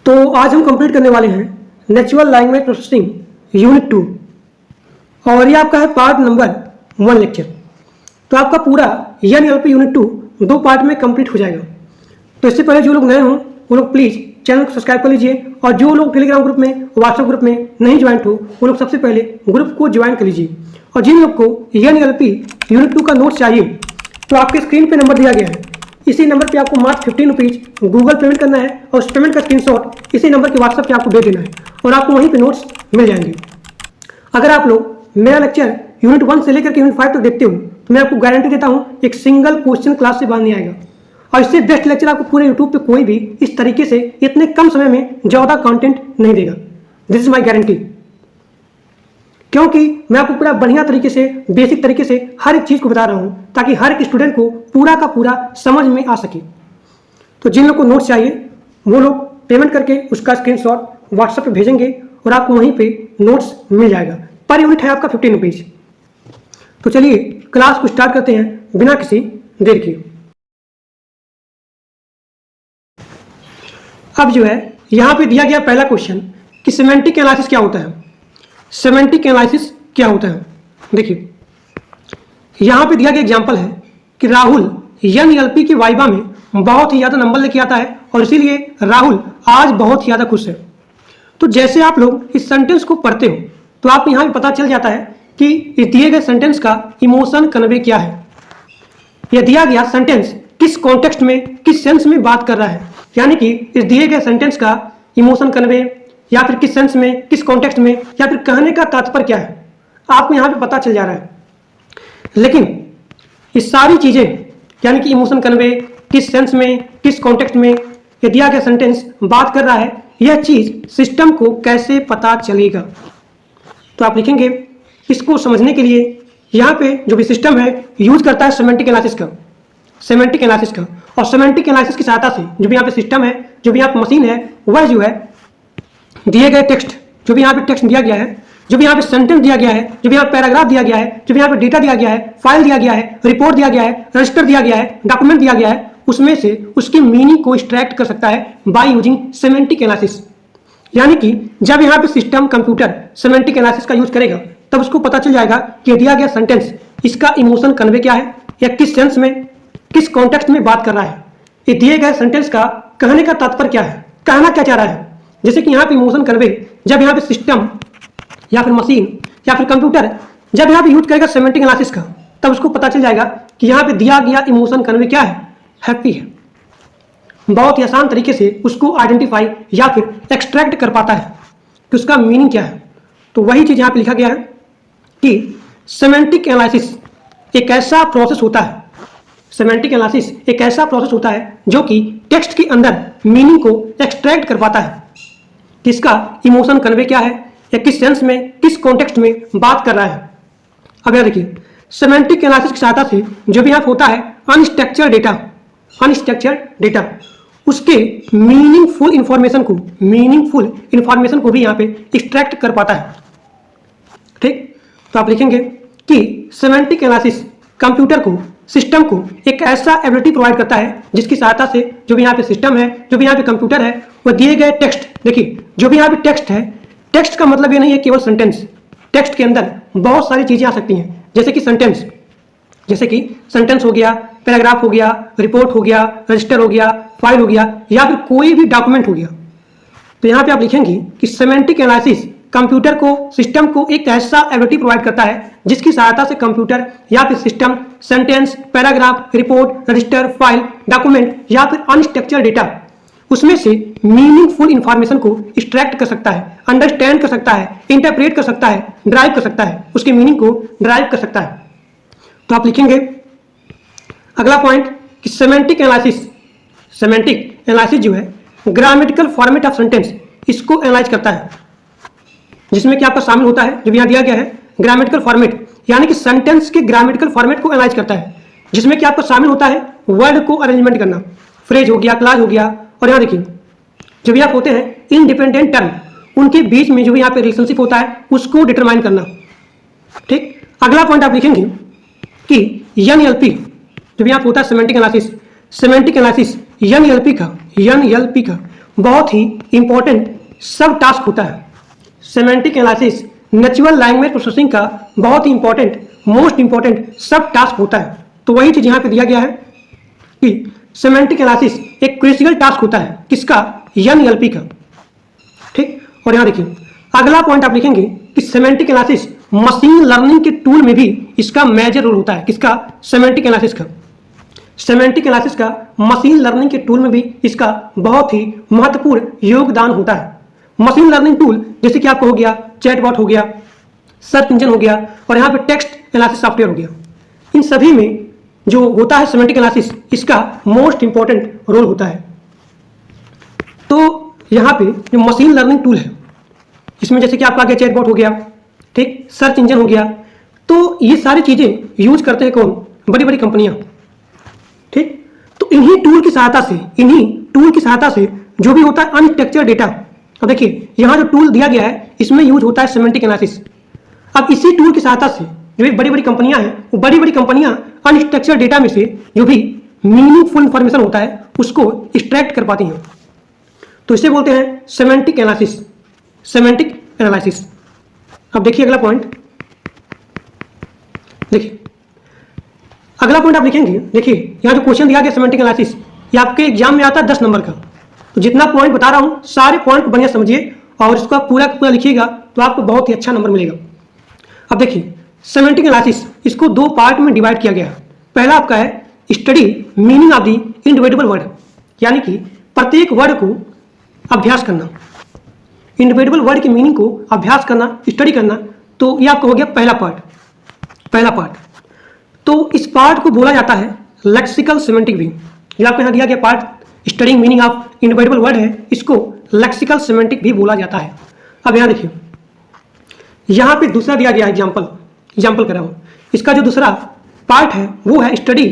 तो आज हम कंप्लीट करने वाले हैं नेचुरल लैंग्वेज प्रोसेसिंग यूनिट 2 और ये आपका है पार्ट नंबर 1 लेक्चर। तो आपका पूरा NLP यूनिट 2 दो पार्ट में कंप्लीट हो जाएगा। तो इससे पहले जो लोग नए हों वो लोग प्लीज़ चैनल को सब्सक्राइब कर लीजिए और जो लोग टेलीग्राम ग्रुप में व्हाट्सएप ग्रुप में नहीं ज्वाइन हो वो लोग सबसे पहले ग्रुप को ज्वाइन कर लीजिए। और जिन लोग को NLP यूनिट 2 का नोट्स चाहिए तो आपके स्क्रीन पर नंबर दिया गया है, इसी नंबर पे आपको मात्र 15 रुपीज़ गूगल पेमेंट करना है और उस पेमेंट का स्क्रीनशॉट इसी नंबर के व्हाट्सएप पे आपको भेज देना है और आपको वहीं पे नोट्स मिल जाएंगे। अगर आप लोग मेरा लेक्चर यूनिट 1 से लेकर के यूनिट 5 तक देखते हो तो मैं आपको गारंटी देता हूँ एक सिंगल क्वेश्चन क्लास से बाहर नहीं आएगा और इससे बेस्ट लेक्चर आपको पूरे यूट्यूब पे कोई भी इस तरीके से इतने कम समय में ज़्यादा कंटेंट नहीं देगा। दिस इज माई गारंटी, क्योंकि मैं आपको पूरा बढ़िया तरीके से बेसिक तरीके से हर एक चीज़ को बता रहा हूँ ताकि हर एक स्टूडेंट को पूरा का पूरा समझ में आ सके। तो जिन लोग को नोट्स चाहिए वो लोग पेमेंट करके उसका स्क्रीनशॉट व्हाट्सएप पे भेजेंगे और आपको वहीं पे नोट्स मिल जाएगा। पर यूनिट है आपका 15 रुपीज़। तो चलिए क्लास को स्टार्ट करते हैं बिना किसी देर के। अब जो है यहाँ पे दिया गया पहला क्वेश्चन कि सेमेंटिक एनालिसिस क्या होता है। सेमेंटिक एनालिसिस क्या होता है, देखिए यहाँ पे दिया गया एग्जांपल है कि राहुल NLP की वाइवा में बहुत ही ज़्यादा नंबर लेके आता है और इसीलिए राहुल आज बहुत ही ज़्यादा खुश है। तो जैसे आप लोग इस सेंटेंस को पढ़ते हो तो आपको यहाँ पे पता चल जाता है कि इस दिए गए सेंटेंस का इमोशन कन्वे क्या है। यह दिया गया सेंटेंस किस कॉन्टेक्स्ट में किस सेंस में बात कर रहा है, यानी कि इस दिए गए सेंटेंस का इमोशन कन्वे या फिर किस सेंस में किस कॉन्टेक्स्ट में या फिर कहने का तात्पर्य क्या है आपको यहाँ पे पता चल जा रहा है। लेकिन ये सारी चीज़ें यानी कि इमोशन कन्वे किस सेंस में किस कॉन्टेक्स्ट में ये दिया गया सेंटेंस बात कर रहा है, यह चीज़ सिस्टम को कैसे पता चलेगा। तो आप लिखेंगे इसको समझने के लिए यहाँ पे जो भी सिस्टम है यूज करता है सेमेंटिक एनालिसिस का। सेमेंटिक एनालिसिस का और सेमेंटिक एनालिसिस की सहायता से जो भी यहाँ पे सिस्टम है जो भी यहाँ पे मशीन है वह जो है दिए गए टेक्स्ट जो भी यहाँ पे टेक्स्ट दिया गया है, जो भी यहाँ पे सेंटेंस दिया गया है, जो भी यहाँ पैराग्राफ दिया गया है, जो भी यहाँ पे डेटा दिया गया है, फाइल दिया गया है, रिपोर्ट दिया गया है, रजिस्टर दिया गया है, डॉक्यूमेंट दिया गया है, उसमें से उसकी मीनिंग को एक्सट्रैक्ट कर सकता है बाय यूजिंग सेमेंटिक एनालिसिस। यानी कि जब यहाँ पे सिस्टम कंप्यूटर सेमेंटिक एनालिसिस का यूज करेगा तब उसको पता चल जाएगा कि दिया गया सेंटेंस इसका इमोशन कन्वे क्या है या किस सेंस में किस कॉन्टेक्स्ट में बात कर रहा है, ये दिए गए सेंटेंस का कहने का तात्पर्य क्या है, कहना क्या चाह रहा है। जैसे कि यहाँ पे इमोशन कन्वे जब यहाँ पे सिस्टम या फिर मशीन या फिर कंप्यूटर जब यहाँ पे यूज करेगा सेमेंटिक एनालिसिस का तब उसको पता चल जाएगा कि यहाँ पे दिया गया इमोशन कन्वे क्या है, हैप्पी है। बहुत ही आसान तरीके से उसको आइडेंटिफाई या फिर एक्सट्रैक्ट कर पाता है कि उसका मीनिंग क्या है। तो वही चीज़ यहाँ पे लिखा गया है कि सेमेंटिक एनालिसिस एक ऐसा प्रोसेस होता है, सेमेंटिक एनालिसिस एक ऐसा प्रोसेस होता है जो कि टेक्स्ट के अंदर मीनिंग को एक्सट्रैक्ट कर पाता है कि इसका इमोशन कन्वे क्या है या किस सेंस में किस कॉन्टेक्स्ट में बात कर रहा है। अब यह देखिए सेमेंटिक एनालिसिस की सहायता से जो भी यहाँ होता है अनस्ट्रक्चर्ड डेटा उसके मीनिंगफुल इंफॉर्मेशन को भी यहाँ पे एक्सट्रैक्ट कर पाता है। ठीक, तो आप लिखेंगे कि सेमेंटिक एनालिसिस कंप्यूटर को सिस्टम को एक ऐसा एबिलिटी प्रोवाइड करता है जिसकी सहायता से जो भी यहाँ पे सिस्टम है जो भी यहाँ पे कंप्यूटर है वह दिए गए टेक्स्ट, देखिए जो भी यहाँ पे टेक्स्ट है, टेक्स्ट का मतलब ये नहीं है केवल सेंटेंस, टेक्स्ट के अंदर बहुत सारी चीज़ें आ सकती हैं जैसे कि सेंटेंस हो गया, पैराग्राफ हो गया, रिपोर्ट हो गया, रजिस्टर हो गया, फाइल हो गया या फिर कोई भी डॉक्यूमेंट हो गया। तो यहाँ पे आप लिखेंगे कि सेमेंटिक एनालिसिस कंप्यूटर को सिस्टम को एक ऐसा एबिलिटी प्रोवाइड करता है जिसकी सहायता से कंप्यूटर या फिर system sentence, paragraph, report, register, file, document या फिर अनस्ट्रक्चर्ड डेटा उसमें से मीनिंगफुल इंफॉर्मेशन को एक्सट्रैक्ट कर सकता है, अंडरस्टैंड कर सकता है, इंटरप्रेट कर सकता है, ड्राइव कर सकता है, उसके मीनिंग को ड्राइव कर सकता है। तो आप लिखेंगे अगला पॉइंट कि सेमेंटिक एनालिसिस जो है ग्रामेटिकल फॉर्मेट ऑफ सेंटेंस इसको एनालाइज करता है, जिसमें कि आपका शामिल होता है जो भी यहाँ दिया गया है ग्रामेटिकल फॉर्मेट, यानी कि सेंटेंस के ग्रामेटिकल फॉर्मेट को एनालाइज करता है, जिसमें कि आपका शामिल होता है वर्ड को अरेंजमेंट करना, फ्रेज हो गया, क्लास हो गया। और यहाँ देखिए जो भी आप होते हैं इंडिपेंडेंट टर्म उनके बीच में जो भी यहाँ पे रिलेशनशिप होता है उसको डिटरमाइन करना। ठीक, अगला पॉइंट आप लिखेंगे कि NLP जो भी यहाँ होता है सेमेंटिक एनालिसिस NLP का बहुत ही इंपॉर्टेंट सब टास्क होता है। Semantic analysis natural language processing का बहुत ही इंपॉर्टेंट, मोस्ट इंपॉर्टेंट सब टास्क होता है। तो वही चीज़ यहाँ पे दिया गया है कि सेमेंटिक एनालिसिस एक क्रिटिकल टास्क होता है, किसका? NLP का। ठीक, और यहाँ देखिए अगला पॉइंट आप लिखेंगे कि सेमेंटिक एनालिसिस मशीन लर्निंग के टूल में भी इसका मेजर रोल होता है। किसका? सेमेंटिक एनालिसिस का। सेमेंटिक एनालिसिस का मशीन लर्निंग के टूल में भी इसका बहुत ही महत्वपूर्ण योगदान होता है। मशीन लर्निंग टूल जैसे कि आपको हो गया चैटबॉट हो गया, सर्च इंजन हो गया, और यहाँ पे टेक्स्ट एनालिसिस सॉफ्टवेयर हो गया। इन सभी में जो होता है सेमेंटिक एनालिसिस, इसका मोस्ट इंपॉर्टेंट रोल होता है। तो यहाँ पे जो मशीन लर्निंग टूल है, इसमें जैसे कि आपका आगे चैटबॉट हो गया, ठीक, सर्च इंजन हो गया, तो ये सारी चीज़ें यूज करते हैं कौन? बड़ी बड़ी कंपनियां। ठीक, तो इन्हीं टूल की सहायता से जो भी होता है अनस्ट्रक्चर्ड डेटा। अब देखिए यहाँ जो टूल दिया गया है इसमें यूज होता है सेमेंटिक एनालिसिस। अब इसी टूल की सहायता से जो बड़ी बड़ी कंपनियां हैं, वो बड़ी बड़ी कंपनियां अनस्ट्रक्चर्ड डेटा में से जो भी मीनिंगफुल इंफॉर्मेशन होता है उसको एक्सट्रैक्ट कर पाती हैं। तो इसे बोलते हैं सेमेंटिक एनालिसिस। Semantic analysis. अब देखिए अगला पॉइंट, देखिए अगला पॉइंट आप लिखेंगे। देखिए यहाँ जो क्वेश्चन दिया गया सेमेंटिक एनालिसिस, ये आपके एग्जाम में आता है 10 नंबर का। तो जितना पॉइंट बता रहा हूँ सारे पॉइंट को बढ़िया समझिए और इसको आप पूरा पूरा लिखिएगा तो आपको बहुत ही अच्छा नंबर मिलेगा। अब देखिए सेमेंटिक एनालिसिस, इसको 2 पार्ट में डिवाइड किया गया है। पहला आपका है study meaning of the individual word, यानी कि प्रत्येक वर्ड को अभ्यास करना, इंडिविजुअल वर्ड की मीनिंग को अभ्यास करना, स्टडी करना। तो ये आपका हो गया पहला पार्ट। तो इस पार्ट को बोला जाता है लेक्सिकल सेमेंटिक व्यू। ये आपको यहाँ दिया गया part studying meaning of individual word है, इसको लेक्सिकल सेमेंटिक भी बोला जाता है। अब यहाँ देखिए, यहाँ पे दूसरा दिया गया एग्जाम्पल कर रहा हूँ। इसका जो दूसरा पार्ट है वो है study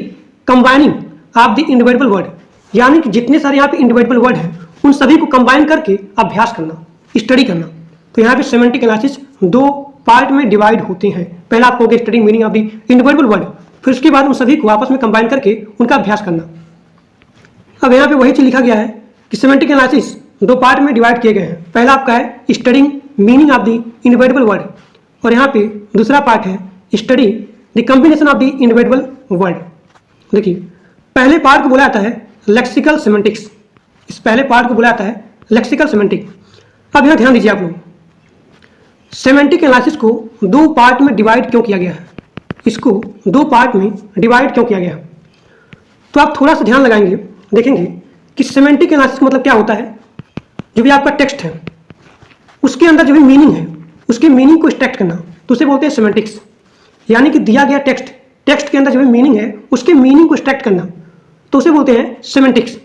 combining of the individual word, यानी कि जितने सारे यहाँ पे इंडिविजुअल वर्ड हैं उन सभी को कंबाइन करके अभ्यास करना, स्टडी करना। तो यहाँ पे सेमेंटिक एनालिसिस 2 पार्ट में डिवाइड होते हैं। पहला आपको हो गया study meaning of the individual word, फिर उसके बाद उन सभी को आपस में कंबाइन करके उनका अभ्यास करना। अब यहाँ पे वही चीज लिखा गया है कि सेमेंटिक एनालिसिस 2 पार्ट में डिवाइड किए गए हैं। पहला आपका है studying meaning of the individual word, और यहाँ पे दूसरा पार्ट है study the combination of the individual word. देखिए पहले पार्ट को बोला जाता है लेक्सिकल सेमेंटिक्स। इस पहले पार्ट को बोला जाता है लेक्सिकल सेमेंटिक। अब यहाँ ध्यान दीजिए आप लोग, सेमेंटिक एनालिसिस को 2 पार्ट में डिवाइड क्यों किया गया है? इसको 2 पार्ट में डिवाइड क्यों किया गया? तो आप थोड़ा सा ध्यान लगाएंगे, देखेंगे कि सेमेंटिक एनालिसिस का मतलब क्या होता है। जो भी आपका टेक्स्ट है उसके अंदर जो भी मीनिंग है उसके मीनिंग को एक्सट्रैक्ट करना, तो उसे बोलते हैं सेमेंटिक्स। यानी कि दिया गया टेक्स्ट के अंदर जो भी मीनिंग है उसके मीनिंग को एक्सट्रैक्ट करना, तो उसे बोलते हैं सेमेंटिक्स।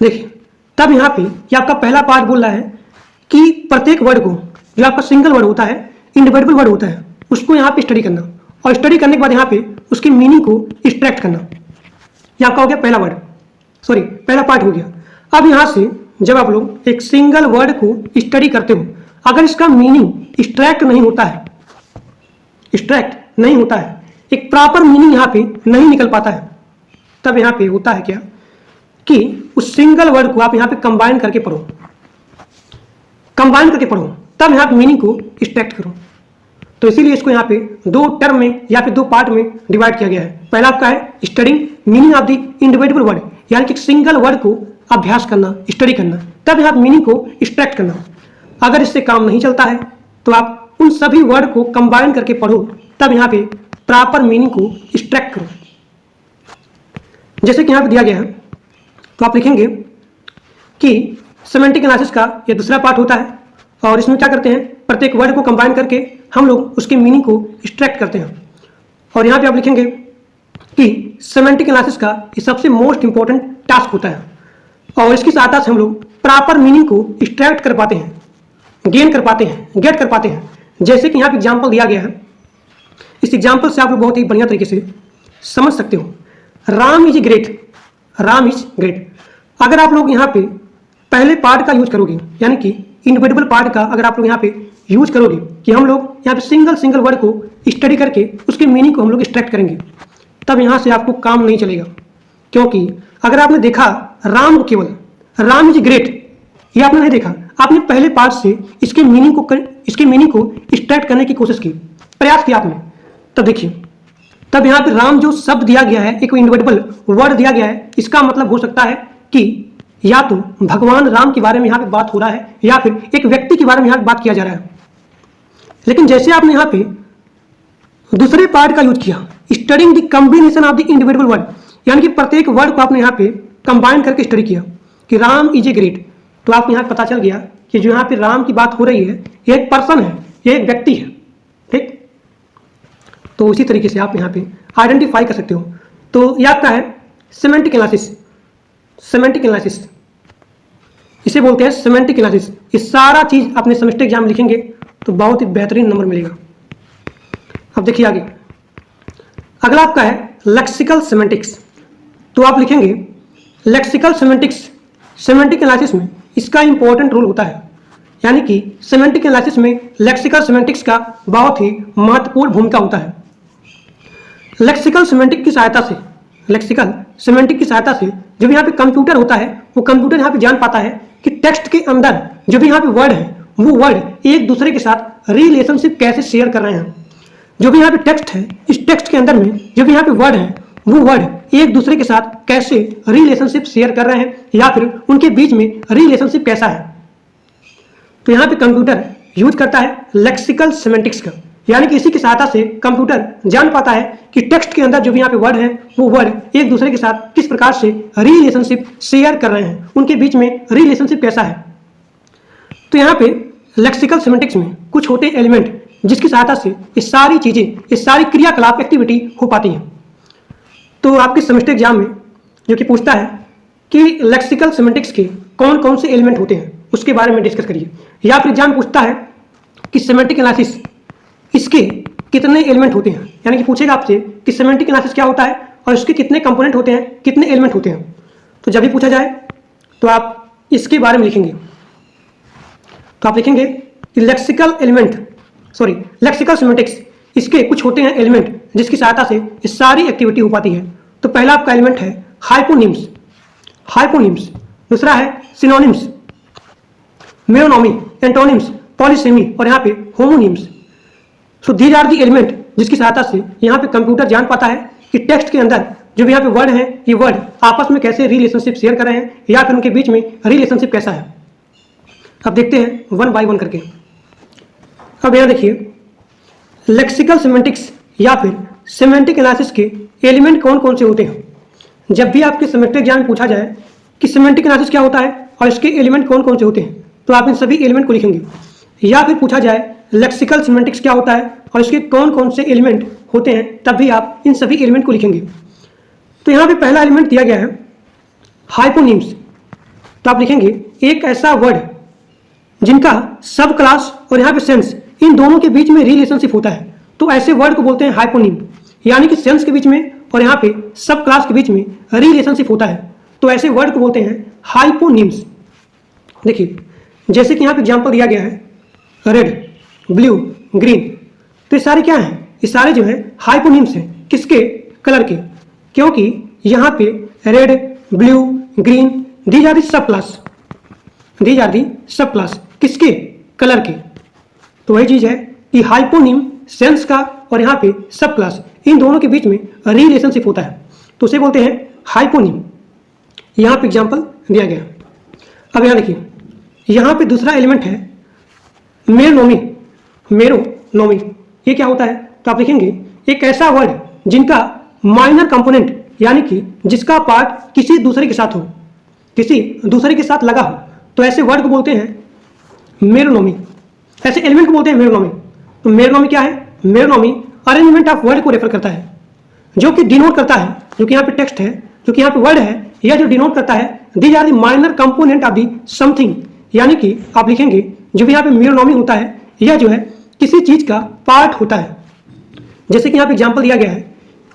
देखिए तब यहाँ पे ये आपका पहला पार्ट बोल रहा है कि प्रत्येक वर्ड को, जो आपका सिंगल वर्ड होता है, इंडिविजुअल वर्ड होता है, उसको यहाँ पे स्टडी करना, और स्टडी करने के बाद यहाँ पे उसकी मीनिंग को एक्सट्रैक्ट करना। ये आपका हो गया पहला पार्ट हो गया। अब यहाँ से जब आप लोग एक सिंगल वर्ड को स्टडी करते हो, अगर इसका मीनिंग एक्सट्रैक्ट नहीं होता है, एक प्रॉपर मीनिंग यहाँ पे नहीं निकल पाता है, तब यहाँ पे होता है क्या कि उस सिंगल वर्ड को आप यहाँ पे कंबाइन करके पढ़ो, तब यहाँ पे मीनिंग को एक्सट्रैक्ट करो। तो इसीलिए इसको यहाँ पे 2 टर्म में या फिर 2 पार्ट में डिवाइड किया गया है। पहला आपका है studying meaning of the individual word, यानी कि सिंगल वर्ड को अभ्यास करना, स्टडी करना, तब यहाँ मीनिंग को एक्सट्रैक्ट करना। अगर इससे काम नहीं चलता है तो आप उन सभी वर्ड को कंबाइन करके पढ़ो, तब यहाँ पे प्रॉपर मीनिंग को एक्सट्रैक्ट करो। जैसे कि यहाँ पे दिया गया है, तो आप लिखेंगे कि सेमेंटिक एनालिसिस का ये दूसरा पार्ट होता है, और इसमें क्या करते हैं, प्रत्येक वर्ड को कंबाइन करके हम लोग उसके मीनिंग को एक्सट्रैक्ट करते हैं। और यहाँ पे आप लिखेंगे कि सेमेंटिक एनालिसिस का ये सबसे मोस्ट इंपॉर्टेंट टास्क होता है, और इसकी सहायता से हम लोग प्रॉपर मीनिंग को एक्सट्रैक्ट कर पाते हैं, गेट कर पाते हैं। जैसे कि यहाँ पे एग्जाम्पल दिया गया है, इस एग्जाम्पल से आप लोग बहुत ही बढ़िया तरीके से समझ सकते हो। Ram is great. अगर आप लोग यहाँ पे पहले पार्ट का यूज करोगे, यानी कि इंडिविजुअल पार्ट का अगर आप लोग यहाँ पे यूज करोगे कि हम लोग यहाँ पे सिंगल वर्ड को स्टडी करके उसके मीनिंग को हम लोग एक्सट्रैक्ट करेंगे, तब यहाँ से आपको काम नहीं चलेगा। क्योंकि अगर आपने देखा राम को केवल राम इज ग्रेट, ये आपने नहीं देखा, आपने पहले पार्ट से इसके मीनिंग को एक्सट्रैक्ट करने की कोशिश की, प्रयास किया आपने, तब देखिए, तब यहाँ पे राम जो शब्द दिया गया है, एक इंडिविजुअल वर्ड दिया गया है, इसका मतलब हो सकता है कि या तो भगवान राम के बारे में यहाँ पे बात हो रहा है या फिर एक व्यक्ति के बारे में यहाँ पे बात किया जा रहा है। लेकिन जैसे आपने यहाँ पे दूसरे पार्ट का यूज किया, studying the combination of the individual word, यानी कि प्रत्येक वर्ड को आपने यहाँ पे कंबाइन करके स्टडी किया कि राम इज ए ग्रेट, तो आपको यहाँ पता चल गया कि जो यहाँ पे राम की बात हो रही है ये एक पर्सन है, ये एक व्यक्ति है, ठीक। तो उसी तरीके से आप यहाँ पे आइडेंटिफाई कर सकते हो। तो ये आपका है सेमेंटिक एनालिसिस, सेमेंटिक एनालिसिस इसे बोलते हैं, सेमेंटिक एनालिसिस। ये सारा चीज अपने सेमेस्टर एग्जाम लिखेंगे तो बहुत ही बेहतरीन नंबर मिलेगा। अब देखिए आगे, अगला आपका है लेक्सिकल सेमेंटिक्स। तो आप लिखेंगे लेक्सिकल सेमेंटिक्स, सेमेंटिक एनालिसिस में इसका इंपॉर्टेंट रोल होता है, यानी कि सेमेंटिक एनालिसिस में लेक्सिकल सेमेंटिक्स का बहुत ही महत्वपूर्ण भूमिका होता है। लेक्सिकल सेमेंटिक की सहायता से, लेक्सिकल सेमेंटिक की सहायता से जो भी यहाँ पे कंप्यूटर होता है, वो कंप्यूटर यहाँ पे जान पाता है कि टेक्स्ट के अंदर जो भी यहाँ पे वर्ड है, वो वर्ड एक दूसरे के साथ रिलेशनशिप कैसे शेयर कर रहे हैं। जो भी यहाँ पे टेक्स्ट है, इस टेक्स्ट के अंदर में जो भी यहाँ पे वर्ड है, वो वर्ड एक दूसरे के साथ कैसे रिलेशनशिप शेयर कर रहे हैं या फिर उनके बीच में रिलेशनशिप कैसा है। तो यहाँ पे कंप्यूटर यूज करता है लेक्सिकल सेमेंटिक्स का, यानी कि इसी की सहायता से कंप्यूटर जान पाता है कि टेक्स्ट के अंदर जो भी यहाँ पे वर्ड है, वो वर्ड एक दूसरे के साथ किस प्रकार से रिलेशनशिप शेयर कर रहे हैं, उनके बीच में रिलेशनशिप कैसा है। तो यहाँ पे लेक्सिकल सेमेंटिक्स में कुछ होते एलिमेंट जिसकी सहायता से ये सारी चीजें, ये सारी क्रियाकलाप एक्टिविटी हो पाती हैं। तो आपके सेमेस्टर एग्जाम में जो कि पूछता है कि लेक्सिकल सेमेंटिक्स के कौन कौन से एलिमेंट होते हैं, उसके बारे में डिस्कस करिए। या फिर एग्जाम पूछता है कि सेमेंटिक एनालिसिस, इसके कितने एलिमेंट होते हैं, यानी कि पूछेगा आपसे कि सेमेंटिक एनालिसिस क्या होता है और इसके कितने कंपोनेंट होते हैं, कितने एलिमेंट होते हैं। तो जब भी पूछा जाए तो आप इसके बारे में लिखेंगे। तो आप लिखेंगे कि लेक्सिकल सेमेंटिक्स, इसके कुछ होते हैं एलिमेंट जिसकी सहायता से ये सारी एक्टिविटी हो पाती है। तो पहला आपका एलिमेंट है हाइपोनिम्स, हाइपोनिम्स। दूसरा है सिनोनिम्स, मेरोनोमी, एंटोनिम्स, पॉलीसेमी और यहाँ पे homonyms. So these are the element जिसकी सहायता से यहाँ पे कंप्यूटर जान पाता है कि टेक्स्ट के अंदर जो भी यहाँ पे वर्ड हैं, ये वर्ड आपस में कैसे रिलेशनशिप शेयर कर रहे हैं या फिर उनके बीच में रिलेशनशिप कैसा है। अब देखते हैं वन बाय वन करके। अब यहाँ देखिए लेक्सिकल सेमेंटिक्स या फिर सेमेंटिक एनालिसिस के एलिमेंट कौन कौन से होते हैं। जब भी आपके सेमेस्टर एग्जाम में पूछा जाए कि सेमेंटिक एनालिसिस क्या होता है और इसके एलिमेंट कौन कौन से होते हैं, तो आप इन सभी एलिमेंट को लिखेंगे। या फिर पूछा जाए लेक्सिकल सेमेंटिक्स क्या होता है और इसके कौन कौन से एलिमेंट होते हैं, तब भी आप इन सभी एलिमेंट को लिखेंगे। तो यहाँ पे पहला एलिमेंट दिया गया है हाइपोनिम्स। तो आप लिखेंगे एक ऐसा वर्ड जिनका सब क्लास और यहाँ पे सेंस, इन दोनों के बीच में रिलेशनशिप होता है, तो ऐसे वर्ड को बोलते हैं हाइपोनिम। यानी कि सेंस के बीच में और यहाँ पे सब क्लास के बीच में रिलेशनशिप होता है, तो ऐसे वर्ड को बोलते हैं हाइपोनिम्स। देखिए जैसे कि यहाँ पे एग्जांपल दिया गया है रेड, ब्लू, ग्रीन, तो ये सारे क्या हैं, ये सारे जो है हाइपोनिम्स हैं। किसके? कलर के, क्योंकि यहाँ पे red, blue, green, these are the subclass, these are the सब क्लास किसके? कलर के। तो वही चीज है कि हाइपोनिम सेंस का और यहाँ पे सब क्लास, इन दोनों के बीच में रिलेशनशिप होता है, तो उसे बोलते हैं हाइपोनिम। यहाँ पे एग्जांपल दिया गया। अब यहाँ देखिए, यहाँ पे दूसरा एलिमेंट है मेरोनोमी, मेरोनोमी। ये क्या होता है? तो आप लिखेंगे एक ऐसा वर्ड जिनका माइनर कंपोनेंट, यानी कि जिसका पार्ट किसी दूसरे के साथ हो, किसी दूसरे के साथ लगा हो, तो ऐसे वर्ड को बोलते हैं मेरोनोमी। ऐसे एलिमेंट को बोलते हैं मेरोनोमी। तो मेरोनोमी क्या है? मेरोनोमी अरेंजमेंट ऑफ वर्ड को रेफर करता है, जो कि डिनोट करता है, जो कि यहाँ पे टेक्स्ट है, जो कि यहाँ पे वर्ड है, यह जो डिनोट करता है these are the minor component of the something. यानी कि आप लिखेंगे जो भी यहाँ पे मेरोनोमी होता है, यह जो है किसी चीज का पार्ट होता है। जैसे कि यहाँ पे एग्जाम्पल दिया गया है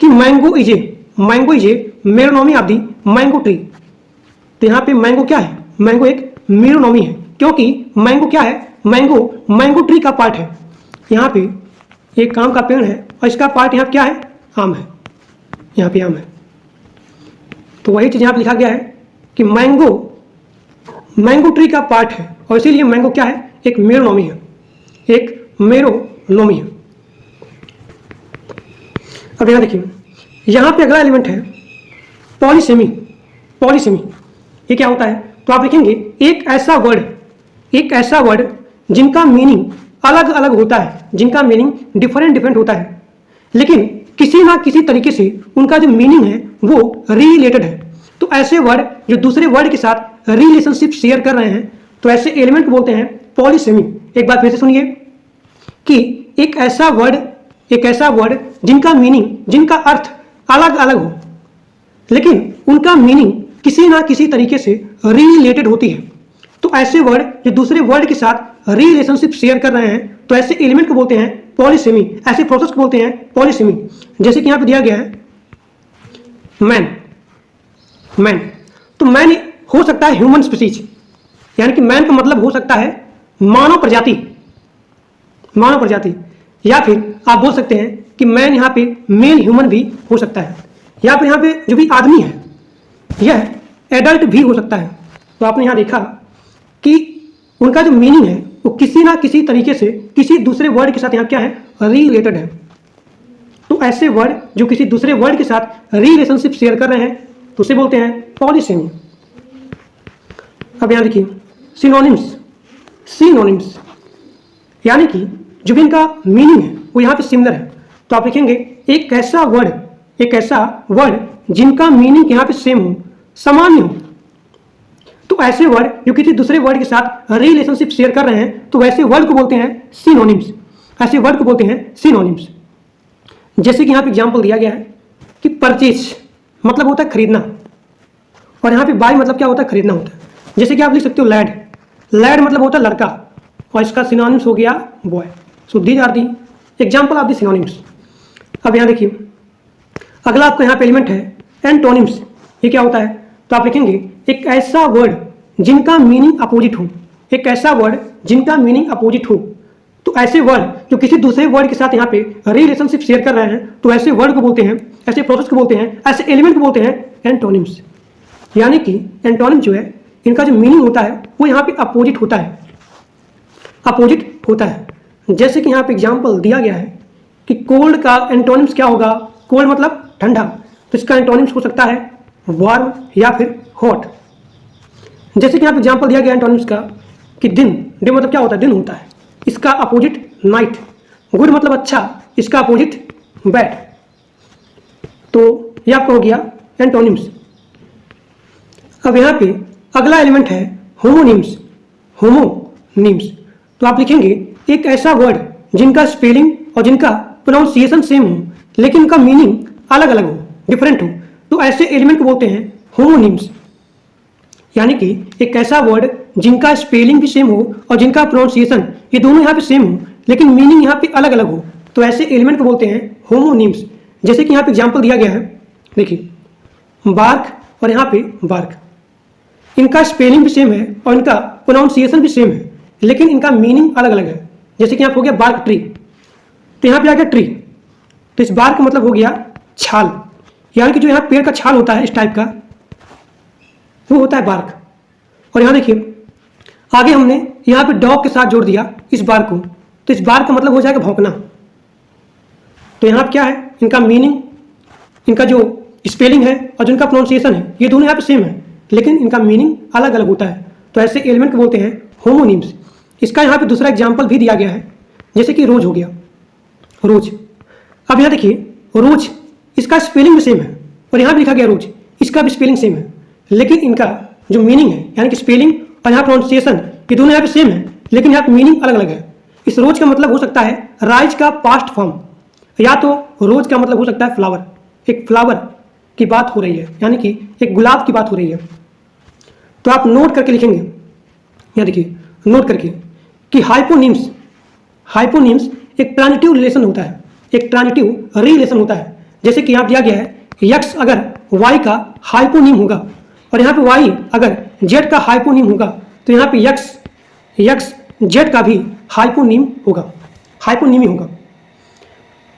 कि mango is a meronomy of the mango tree. तो यहाँ पे मैंगो क्या है? मैंगो एक मेरोनोमी है, क्योंकि मैंगो क्या है? मैंगो ट्री का पार्ट है। यहाँ पे एक आम का पेड़ है और इसका पार्ट यहाँ क्या है? आम है, यहाँ पे आम है। तो वही चीज यहाँ पे लिखा गया है कि मैंगो मैंगो ट्री का पार्ट है और इसीलिए मैंगो क्या है, एक मेरोनोमी है, एक मेरोनोमी है। अब यहाँ देखिए, यहाँ पे अगला एलिमेंट है पॉलीसेमी। पॉलीसेमी ये क्या होता है, तो आप लिखेंगे एक ऐसा वर्ड जिनका मीनिंग अलग अलग होता है, जिनका मीनिंग डिफरेंट होता है, लेकिन किसी ना किसी तरीके से उनका जो मीनिंग है वो रिलेटेड है। तो ऐसे वर्ड जो दूसरे वर्ड के साथ रिलेशनशिप शेयर कर रहे हैं, तो ऐसे एलिमेंट को बोलते हैं पॉलीसेमी। एक बार फिर से सुनिए कि एक ऐसा वर्ड जिनका मीनिंग, जिनका अर्थ अलग अलग हो, लेकिन उनका मीनिंग किसी ना किसी तरीके से रिलेटेड होती है। तो ऐसे वर्ड जो दूसरे वर्ड के साथ रिलेशनशिप शेयर कर रहे हैं, तो ऐसे एलिमेंट को बोलते हैं पॉलीसेमी। ऐसे प्रोसेस को बोलते हैं पॉलीसेमी। जैसे कि यहाँ पे दिया गया है मैन, तो मैन हो सकता है ह्यूमन स्पीसीज, यानी कि मैन का मतलब हो सकता है मानव प्रजाति, या फिर आप बोल सकते हैं कि मैन यहाँ पे मेल ह्यूमन भी हो सकता है, या फिर यहाँ पे जो भी आदमी है यह एडल्ट भी हो सकता है। तो आपने यहाँ देखा कि उनका जो मीनिंग है वो किसी ना किसी तरीके से किसी दूसरे वर्ड के साथ यहाँ क्या है, रिलेटेड है। तो ऐसे वर्ड जो किसी दूसरे वर्ड के साथ रिलेशनशिप शेयर कर रहे हैं, तो उसे बोलते हैं पॉलीसेमी। अब यहाँ देखिए सिनोनिम्स, यानी कि जो भी इनका मीनिंग है वो यहाँ पे सिमिलर है। तो आप लिखेंगे एक ऐसा वर्ड जिनका मीनिंग यहाँ पे सेम हो, सामान्य हो। तो ऐसे वर्ड जो किसी दूसरे वर्ड के साथ रिलेशनशिप शेयर कर रहे हैं, तो वैसे वर्ड को बोलते हैं सिनोनिम्स। ऐसे वर्ड को बोलते हैं सिनोनिम्स। जैसे कि यहाँ पे एग्जाम्पल दिया गया है कि परचेज मतलब होता है खरीदना, और यहाँ पे बाय मतलब क्या होता है, खरीदना होता है। जैसे कि आप लिख सकते हो लैड मतलब होता है लड़का, और इसका सिनोनिम्स हो गया boy. So these are the example of the synonyms. अब यहाँ देखिए अगला आपका यहाँ पे एलिमेंट है एंटोनिम्स। ये क्या होता है, तो आप लिखेंगे एक ऐसा वर्ड जिनका मीनिंग अपोजिट हो, एक ऐसा वर्ड जिनका मीनिंग अपोजिट हो। तो ऐसे वर्ड जो किसी दूसरे वर्ड के साथ यहाँ पे रिलेशनशिप शेयर कर रहे हैं, तो ऐसे वर्ड को बोलते हैं, ऐसे प्रोसेस को बोलते हैं, ऐसे एलिमेंट को बोलते हैं एंटोनिम्स। यानी कि एंटोनिम जो है इनका जो मीनिंग होता है वो यहाँ पे अपोजिट होता है। जैसे कि यहाँ पे एग्जाम्पल दिया गया है कि कोल्ड का एंटोनिम्स क्या होगा, कोल्ड मतलब ठंडा, तो इसका एंटोनिम्स हो सकता है वार्म या फिर हॉट। जैसे कि यहाँ पे एग्जाम्पल दिया गया एंटोनिम्स का कि दिन मतलब क्या होता है, दिन होता है, इसका अपोजिट नाइट। गुड मतलब अच्छा, इसका अपोजिट बैड। तो ये आपका हो गया एंटोनिम्स। अब यहाँ पे अगला एलिमेंट है होमोनिम्स। तो आप लिखेंगे एक ऐसा वर्ड जिनका स्पेलिंग और जिनका प्रोनाउंसिएशन सेम हो, लेकिन उनका मीनिंग अलग अलग हो, डिफरेंट हो। तो ऐसे एलिमेंट को बोलते हैं होमोनिम्स। यानी कि एक ऐसा वर्ड जिनका स्पेलिंग भी सेम हो और जिनका प्रोनाउंसिएशन ये दोनों यहाँ पे सेम हो, लेकिन मीनिंग यहाँ पे अलग अलग हो, तो ऐसे एलिमेंट को बोलते हैं होमोनिम्स। जैसे कि यहाँ पे एग्जाम्पल दिया गया है, देखिए बार्क और यहाँ पे बार्क, इनका स्पेलिंग भी सेम है और इनका प्रोनाउंसिएशन भी सेम है, लेकिन इनका मीनिंग अलग अलग है। जैसे कि यहाँ हो गया बार्क ट्री, तो यहाँ पे आ गया ट्री, तो इस बार्क का मतलब हो गया छाल, यानी कि जो यहाँ पेड़ का छाल होता है इस टाइप का, वो होता है बार्क। और यहाँ देखिए आगे हमने यहाँ पे डॉग के साथ जोड़ दिया इस बार्क को, तो इस बार्क का मतलब हो जाएगा भौंकना। तो यहाँ पे क्या है, इनका मीनिंग, इनका जो स्पेलिंग है और जिनका प्रोनाउंसिएशन है ये दोनों यहाँ पे सेम है, लेकिन इनका मीनिंग अलग अलग होता है। तो ऐसे एलिमेंट को बोलते हैं होमोनिम्स। इसका यहाँ पे दूसरा एग्जाम्पल भी दिया गया है, जैसे कि रोज हो गया, रोज। अब यहाँ देखिए रोज, इसका स्पेलिंग भी सेम है और यहाँ भी लिखा गया रोज, इसका भी स्पेलिंग सेम है, लेकिन इनका जो मीनिंग है यानी कि स्पेलिंग और यहाँ प्रोनाउंसिएशन ये दोनों यहाँ पे सेम है, लेकिन यहाँ पे मीनिंग अलग अलग है। इस रोज का मतलब हो सकता है राइज का पास्ट फॉर्म, या तो रोज का मतलब हो सकता है फ्लावर, एक फ्लावर की बात हो रही है, यानी कि एक गुलाब की बात हो रही है। तो आप नोट करके लिखेंगे, यहाँ देखिए नोट करके कि हाइपोनिम्स एक ट्रांजिटिव रिलेशन होता है, एक ट्रांजिटिव रिलेशन होता है। जैसे कि यहाँ दिया गया है यक्स अगर वाई का हाइपोनिम होगा और यहाँ पे वाई अगर जेड का हाइपोनिम होगा, तो यहाँ पे यक्स जेड का भी हाइपोनिमी होगा।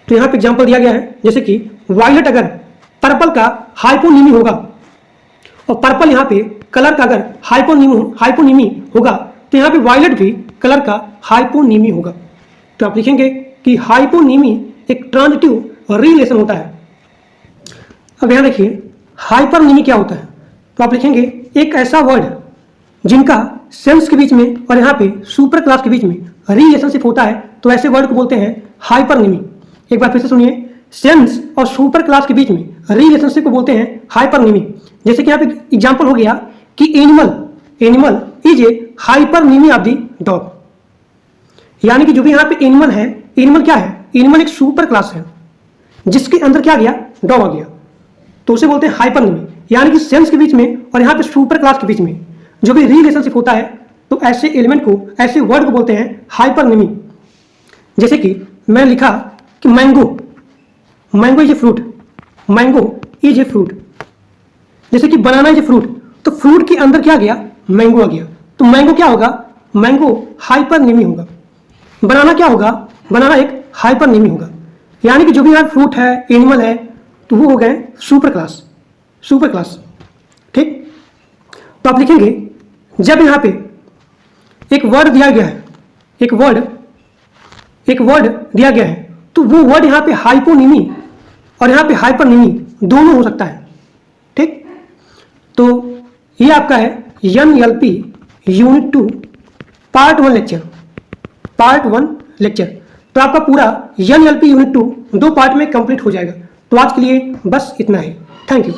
तो यहाँ पे एग्जाम्पल दिया गया है, जैसे कि वायलेट अगर पर्पल का हाइपोनिमी होगा और पर्पल यहाँ पे कलर का अगर हाइपोनीमी होगा तो यहाँ पे वायलेट भी कलर का हाइपोनीमी होगा। तो आप लिखेंगे कि हाइपोनीमी एक ट्रांजिटिव रिलेशन होता है। अब यहाँ देखिए हाइपरनीमी क्या होता है, तो आप लिखेंगे एक ऐसा वर्ड जिनका सेंस के बीच में और यहाँ पे सुपर क्लास के बीच में रिलेशनशिप होता है, तो ऐसे वर्ड को बोलते हैं हाइपरनीमी। एक बार फिर से सुनिए, सेंस और सुपर क्लास के बीच में रिलेशनशिप को बोलते हैं हाइपरनीमी। जैसे कि यहाँ पे एग्जांपल हो गया कि animal is a hypernymy of the dog, यानी कि जो भी यहाँ पे एनिमल है, एनिमल क्या है, एनिमल एक सुपर क्लास है जिसके अंदर क्या आ गया, डॉग आ गया, तो उसे बोलते हैं हाइपरनीमी। यानी कि सेंस के बीच में और यहाँ पे सुपर क्लास के बीच में जो भी रिलेशनशिप होता है, तो ऐसे एलिमेंट को, ऐसे वर्ड को बोलते हैं हाइपरनीमी। जैसे कि मैं लिखा कि mango is a fruit, mango is a fruit. जैसे कि बनाना इज ए फ्रूट, तो फ्रूट के अंदर क्या आ गया, मैंगो आ गया, तो मैंगो क्या होगा, मैंगो हाइपरनीमी होगा। बनाना क्या होगा, बनाना एक हाइपरनीमी होगा। यानी कि जो भी यहाँ फ्रूट है, एनिमल है, तो वो हो गए सुपर क्लास। ठीक, तो आप लिखेंगे जब यहाँ पे एक वर्ड दिया गया है, एक वर्ड दिया गया है, तो वो वर्ड यहाँ पे हाइपोनीमी और यहाँ पे हाइपरनीमी दोनों हो सकता है। ठीक, तो ये आपका है NLP यूनिट 2 पार्ट 1 लेक्चर। तो आपका पूरा NLP यूनिट 2 2 पार्ट में कंप्लीट हो जाएगा। तो आज के लिए बस इतना ही। Thank you.